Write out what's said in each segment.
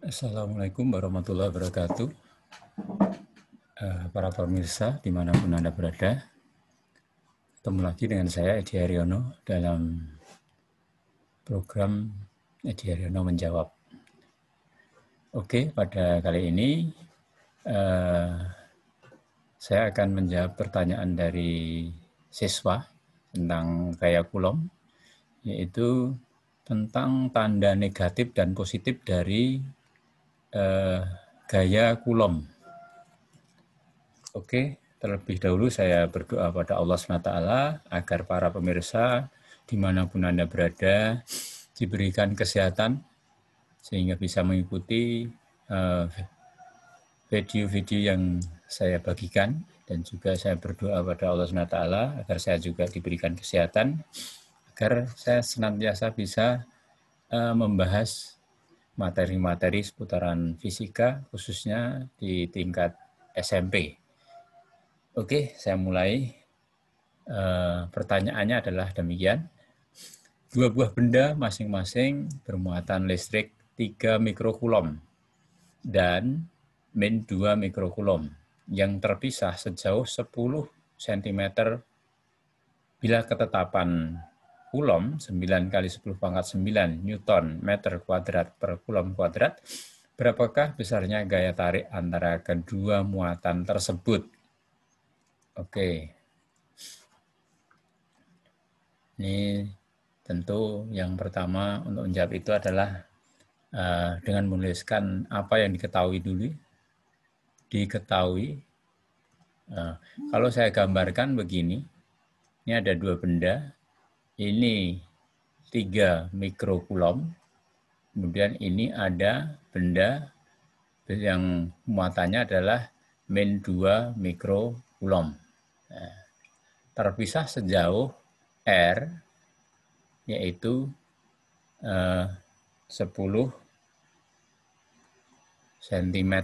Assalamualaikum warahmatullahi wabarakatuh. Para pemirsa dimanapun Anda berada, ketemu lagi dengan saya Edi Haryono dalam program Edi Haryono Menjawab. Oke, pada kali ini saya akan menjawab pertanyaan dari siswa tentang gaya Coulomb, yaitu tentang tanda negatif dan positif dari gaya Coulomb. Oke, terlebih dahulu saya berdoa pada Allah SWT agar para pemirsa dimanapun Anda berada diberikan kesehatan sehingga bisa mengikuti video-video yang saya bagikan, dan juga saya berdoa pada Allah SWT agar saya juga diberikan kesehatan agar saya senantiasa bisa membahas materi-materi seputaran fisika khususnya di tingkat SMP. Oke, saya mulai. Pertanyaannya adalah demikian. Dua buah benda masing-masing bermuatan listrik 3 mikrokulom dan min 2 mikrokulom yang terpisah sejauh 10 cm bila ketetapan Coulomb 9 kali 10 pangkat 9 Newton meter kuadrat per Coulomb kuadrat, berapakah besarnya gaya tarik antara kedua muatan tersebut? Oke. Ini tentu yang pertama untuk menjawab itu adalah dengan menuliskan apa yang diketahui dulu. Diketahui. Kalau saya gambarkan begini, ini ada dua benda. Ini 3 mikrokulom. Kemudian ini ada benda yang muatannya adalah min 2 mikrokulom. Terpisah sejauh R, yaitu 10 cm.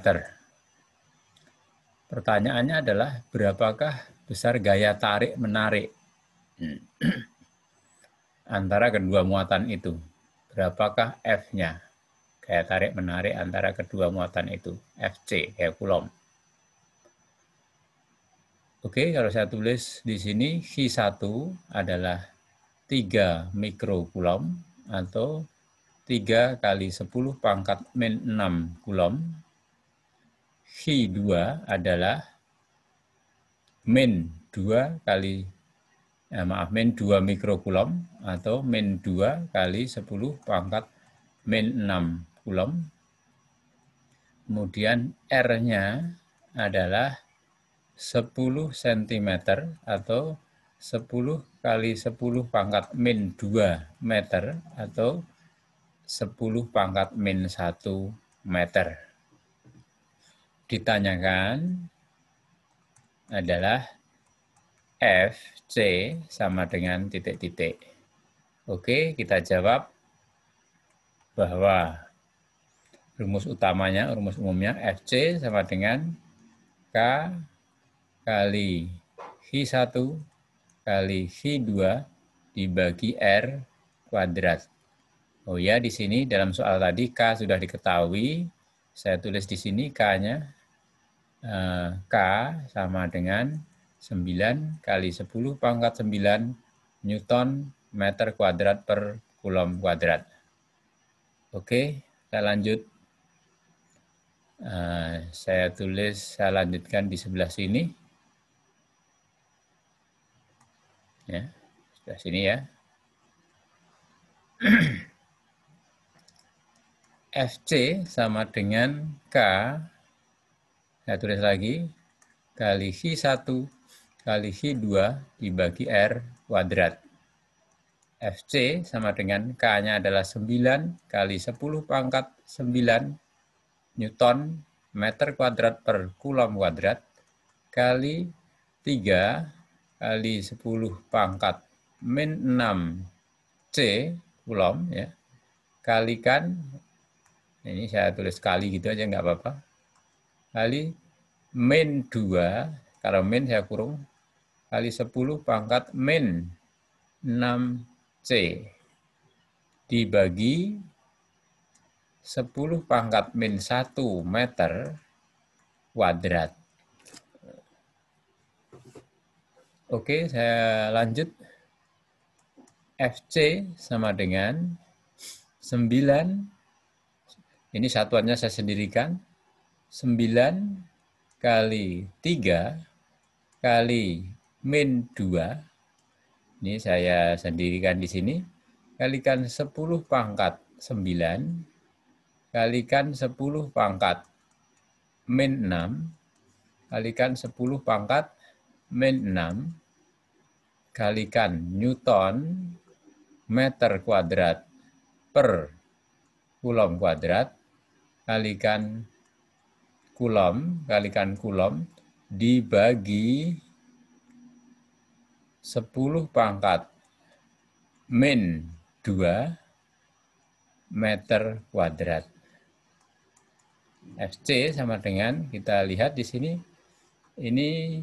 Pertanyaannya adalah berapakah besar gaya tarik-menarik antara kedua muatan itu? Berapakah F-nya? Gaya tarik-menarik antara kedua muatan itu. FC, gaya Coulomb. Oke, kalau saya tulis di sini, Q1 adalah 3 mikrokulom atau 3 kali 10 pangkat min 6 kulom. Q2 adalah min 2 kali min 2 mikrokulom atau min 2 kali 10 pangkat min 6 kulom. Kemudian R-nya adalah 10 cm atau 10 kali 10 pangkat min 2 meter atau 10 pangkat min 1 meter. Ditanyakan adalah FC sama dengan titik-titik. Oke, kita jawab bahwa rumus utamanya, rumus umumnya FC sama dengan K kali Q1 kali Q2 dibagi R kuadrat. Oh ya, di sini dalam soal tadi K sudah diketahui. Saya tulis di sini K-nya. K sama dengan 9 kali 10 pangkat 9 Newton meter kuadrat per Coulomb kuadrat. Oke, kita lanjut. Saya lanjutkan di sebelah sini. Ya, sebelah sini ya. FC sama dengan K, saya tulis lagi, kali Q1 kali Q2 dibagi R kuadrat. FC sama dengan K-nya adalah 9 kali 10 pangkat 9 Newton meter kuadrat per Coulomb kuadrat kali 3 kali 10 pangkat min 6 C Coulomb ya, kalikan, ini saya tulis kali gitu aja nggak apa-apa, kali min 2, kalau min saya kurung, kali 10 pangkat min 6C dibagi 10 pangkat min 1 meter kuadrat. Oke, saya lanjut. FC sama dengan 9, ini satuannya saya sendirikan, 9 kali 3 kali min 2, ini saya sendirikan di sini, kalikan 10 pangkat 9, kalikan 10 pangkat min 6, kalikan 10 pangkat min 6, kalikan Newton meter kuadrat per kulom kuadrat, kalikan kulom dibagi 10 pangkat min 2 meter kuadrat. FC sama dengan, kita lihat di sini, ini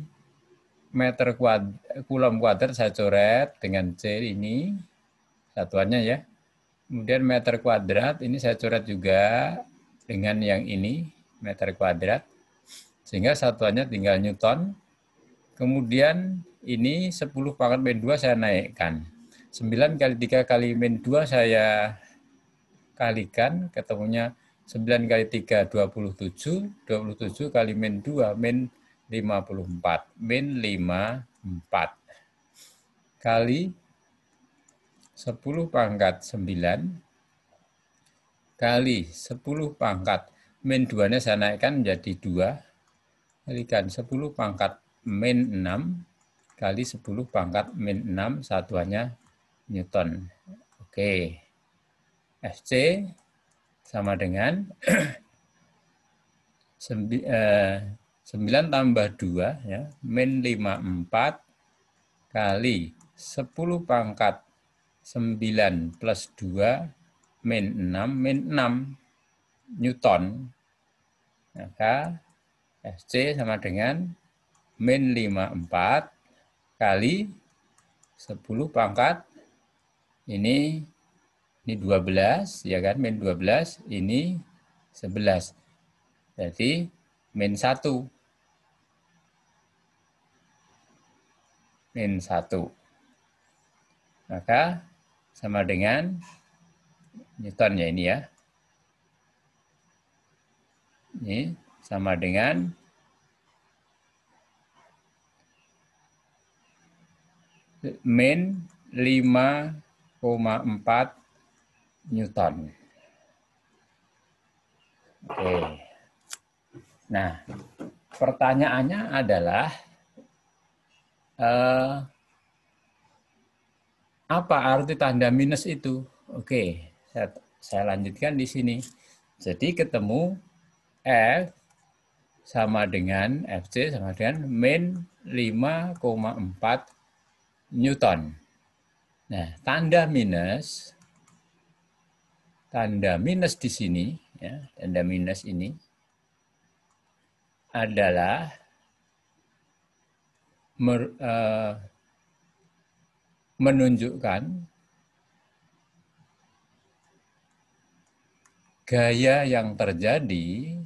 meter kulom kuadrat saya coret dengan C ini, satuannya ya. Kemudian meter kuadrat, ini saya coret juga dengan yang ini, meter kuadrat. Sehingga satuannya tinggal Newton. Kemudian ini 10 pangkat min 2 saya naikkan. 9 kali 3 kali min 2 saya kalikan, ketemunya 9 kali 3, 27. 27 kali min 2, min 54. Min 54. Kali 10 pangkat 9 kali 10 pangkat min 2-nya saya naikkan menjadi 2, kalikan 10 pangkat min 6 kali 10 pangkat min 6, satuannya Newton. Oke. FC sama dengan 9 tambah 2 ya, min 54 kali 10 pangkat 9 plus 2 min 6 Newton. Maka FC sama dengan min 54 kali 10 pangkat ini 12 ya kan, min 12, ini 11. Jadi min 1. Min 1. Maka sama dengan Newton ya ini ya. Ini sama dengan min 5,4 Newton. Oke. Nah, pertanyaannya adalah apa arti tanda minus itu? Oke, saya lanjutkan di sini. Jadi ketemu F sama dengan FC sama dengan min 5,4 Newton. Nah, tanda minus di sini ya, tanda minus ini adalah menunjukkan gaya yang terjadi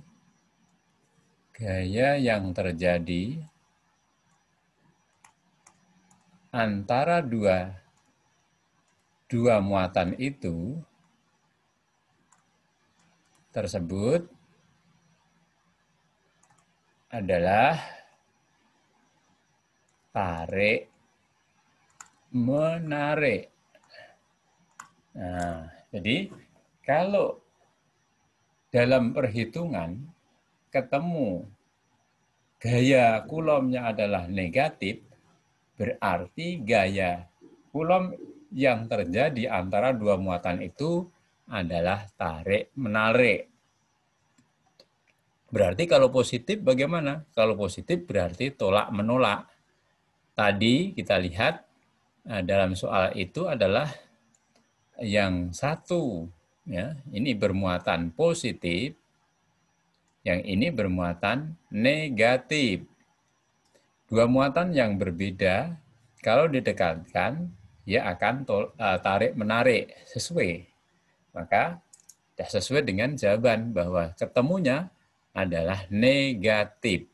antara dua muatan itu tersebut adalah tarik menarik. Nah, jadi kalau dalam perhitungan ketemu gaya kulomnya adalah negatif, berarti gaya kulom yang terjadi antara dua muatan itu adalah tarik menarik. Berarti kalau positif bagaimana? Kalau positif berarti tolak menolak. Tadi kita lihat dalam soal itu adalah yang satu ya, ini bermuatan positif, yang ini bermuatan negatif. Dua muatan yang berbeda kalau didekatkan ya akan tarik menarik sesuai. Maka Sudah sesuai dengan jawaban bahwa ketemunya adalah negatif.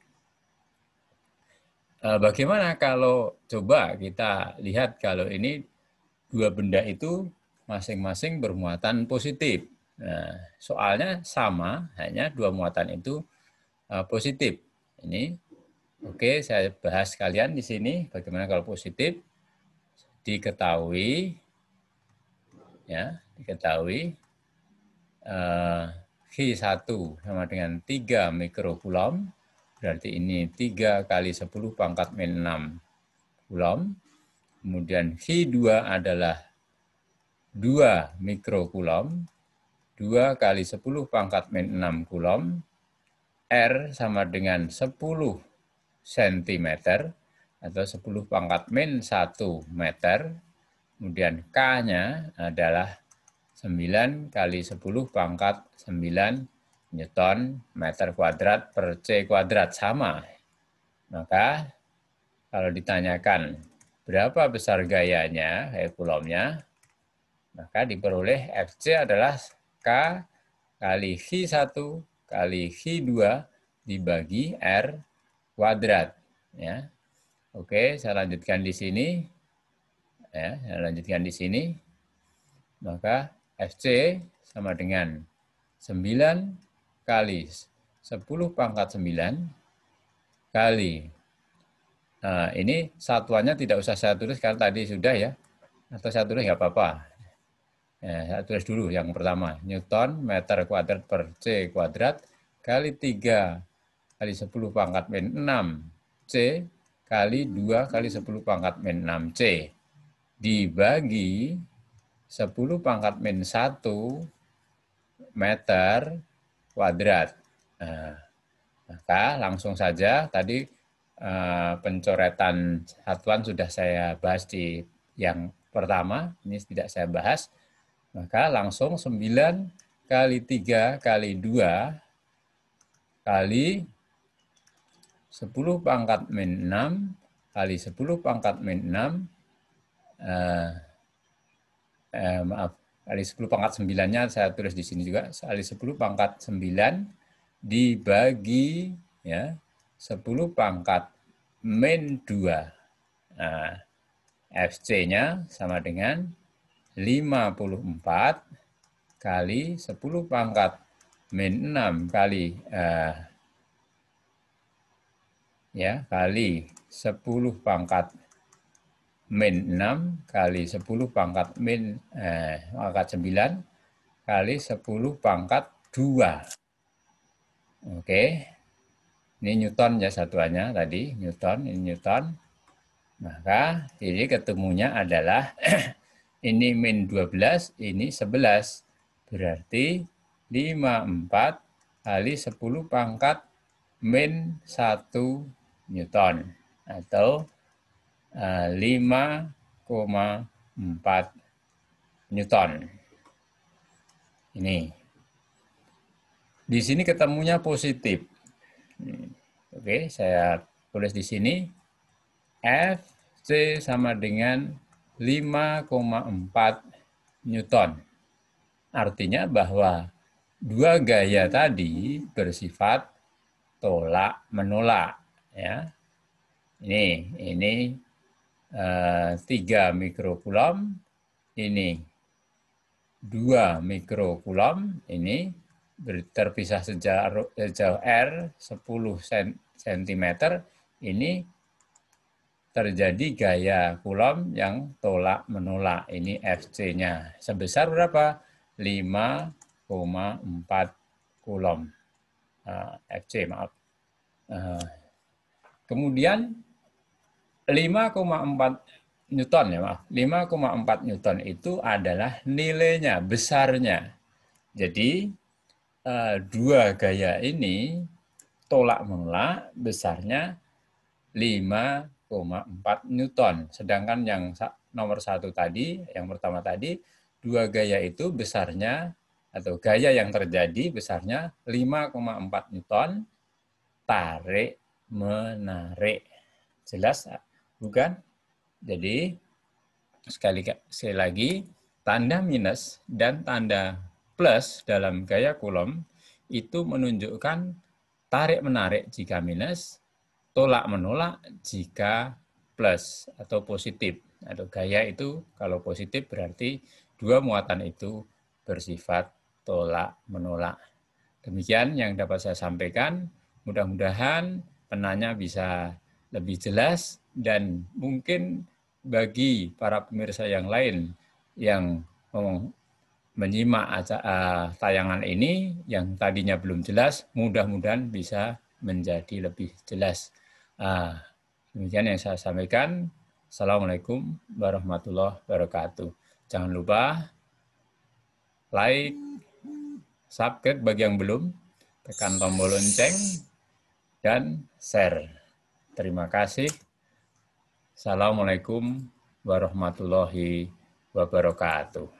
Bagaimana kalau coba kita lihat kalau ini dua benda itu masing-masing bermuatan positif. Nah, soalnya sama, hanya dua muatan itu positif. Ini oke, saya bahas kalian di sini bagaimana kalau positif. Diketahui Q1 sama dengan 3 mikrokulom, berarti ini 3 kali 10 pangkat min 6 kulom. Kemudian Q2 adalah 2 mikrokulom, 2 kali 10 pangkat min 6 kulom, R sama dengan 10 cm, atau 10 pangkat min 1 meter, kemudian K-nya adalah 9 kali 10 pangkat 9 Newton meter kuadrat per C kuadrat, sama. Maka kalau ditanyakan berapa besar gayanya, kulomnya, maka diperoleh Fc adalah K kali Q1 kali Q2 dibagi R kuadrat. Ya. Oke, saya lanjutkan di sini. Maka Fc sama dengan 9 kali 10 pangkat 9 kali, ini satuannya tidak usah saya tulis karena tadi sudah ya, atau saya tulis nggak apa-apa. Saya tulis dulu yang pertama, Newton meter kuadrat per C kuadrat kali 3 kali 10 pangkat min 6 C kali 2 kali 10 pangkat min 6 C dibagi 10 pangkat min 1 meter kuadrat. Maka langsung saja tadi pencoretan satuan sudah saya bahas di yang pertama, ini tidak saya bahas. Maka langsung 9 kali 3 kali 2 kali 10 pangkat min 6 kali 10 pangkat min 6, kali 10 pangkat 9-nya saya tulis di sini juga, kali 10 pangkat 9 dibagi 10 pangkat min 2. Nah, Fc-nya sama dengan 54 kali 10 pangkat min 6 kali kali 10 pangkat min 6 kali 10 pangkat min pangkat 9 kali 10 pangkat 2. Oke. Ini Newton ya satuannya tadi, Newton, ini Newton. Maka ini ketemunya adalah ini min 12, ini 11. Berarti 54 kali 10 pangkat min 1 Newton, atau 5,4 Newton. Ini. Di sini ketemunya positif. Oke, saya tulis di sini. Fc sama dengan 5,4 Newton. Artinya bahwa dua gaya tadi bersifat tolak menolak. Ya. Ini 3 mikrokulom, ini 2 mikrokulom, ini terpisah sejauh R 10 cm, ini terjadi gaya kulom yang tolak menolak. Ini Fc-nya sebesar berapa? 5,4 kulom. Fc, maaf. Kemudian 5,4 Newton ya, maaf. 5,4 Newton itu adalah nilainya, besarnya. Jadi dua gaya ini tolak menolak besarnya 5,4 Newton. Sedangkan yang nomor 1 tadi, yang pertama tadi, dua gaya itu besarnya, atau gaya yang terjadi besarnya 5,4 Newton, tarik menarik. Jelas bukan? Jadi sekali lagi, tanda minus dan tanda plus dalam gaya Coulomb itu menunjukkan tarik-menarik jika minus, tolak-menolak jika plus atau positif. Atau gaya itu kalau positif berarti dua muatan itu bersifat tolak-menolak. Demikian yang dapat saya sampaikan. Mudah-mudahan penanya bisa lebih jelas dan mungkin bagi para pemirsa yang lain yang menyimak tayangan ini yang tadinya belum jelas, mudah-mudahan bisa menjadi lebih jelas. Demikian yang saya sampaikan. Assalamualaikum warahmatullahi wabarakatuh. Jangan lupa like, subscribe bagi yang belum, tekan tombol lonceng, dan share. Terima kasih. Assalamualaikum warahmatullahi wabarakatuh.